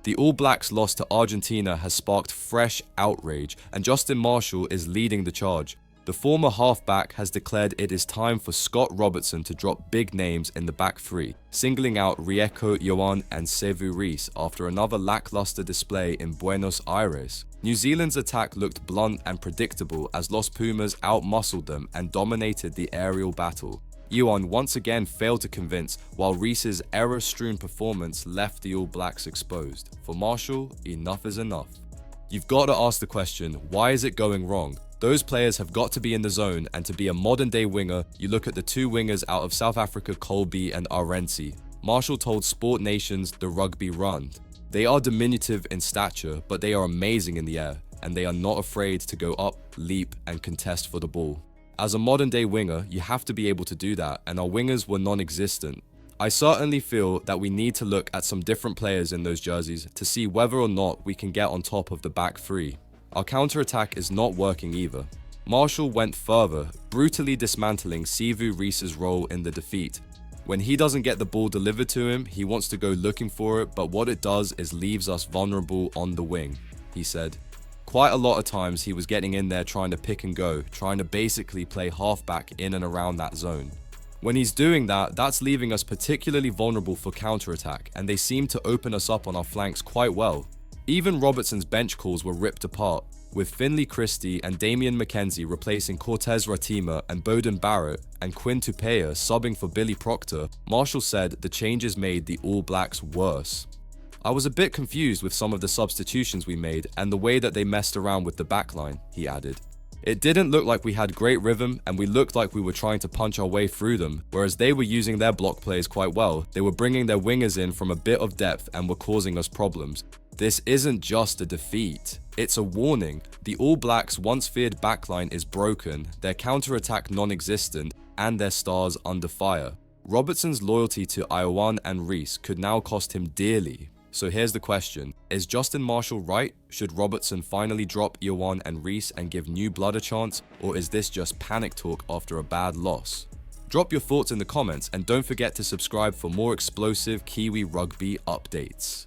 The All Blacks' loss to Argentina has sparked fresh outrage, and Justin Marshall is leading the charge. The former halfback has declared it is time for Scott Robertson to drop big names in the back three, singling out Rieko Ioane and Sevu Reece after another lackluster display in Buenos Aires. New Zealand's attack looked blunt and predictable as Los Pumas outmuscled them and dominated the aerial battle. Ioane once again failed to convince, while Reece's error-strewn performance left the All Blacks exposed. For Marshall, enough is enough. You've got to ask the question, why is it going wrong? Those players have got to be in the zone, and to be a modern-day winger, you look at the two wingers out of South Africa, Colby and Arendse. Marshall told Sport Nation's The Rugby Run, "They are diminutive in stature, but they are amazing in the air, and they are not afraid to go up, leap, and contest for the ball." As a modern-day winger, you have to be able to do that, and our wingers were non-existent. I certainly feel that we need to look at some different players in those jerseys to see whether or not we can get on top of the back three. Our counter-attack is not working either. Marshall went further, brutally dismantling Sevu Reece's role in the defeat. When he doesn't get the ball delivered to him, he wants to go looking for it, but what it does is leaves us vulnerable on the wing, he said. Quite a lot of times he was getting in there trying to pick and go, trying to basically play halfback in and around that zone. When he's doing that, that's leaving us particularly vulnerable for counter-attack, and they seem to open us up on our flanks quite well. Even Robertson's bench calls were ripped apart, with Finlay Christie and Damian McKenzie replacing Cortez Ratima and Bowden Barrett, and Quinn Tupeya subbing for Billy Proctor. Marshall said the changes made the All Blacks worse. "I was a bit confused with some of the substitutions we made and the way that they messed around with the backline," he added. "It didn't look like we had great rhythm, and we looked like we were trying to punch our way through them, whereas they were using their block plays quite well. They were bringing their wingers in from a bit of depth and were causing us problems. This isn't just a defeat, it's a warning. The All Blacks' once feared backline is broken, their counter-attack non-existent, and their stars under fire. Robertson's loyalty to Ioane and Reece could now cost him dearly. So here's the question, is Justin Marshall right? Should Robertson finally drop Ioane and Reece and give new blood a chance, or is this just panic talk after a bad loss? Drop your thoughts in the comments, and don't forget to subscribe for more explosive Kiwi rugby updates.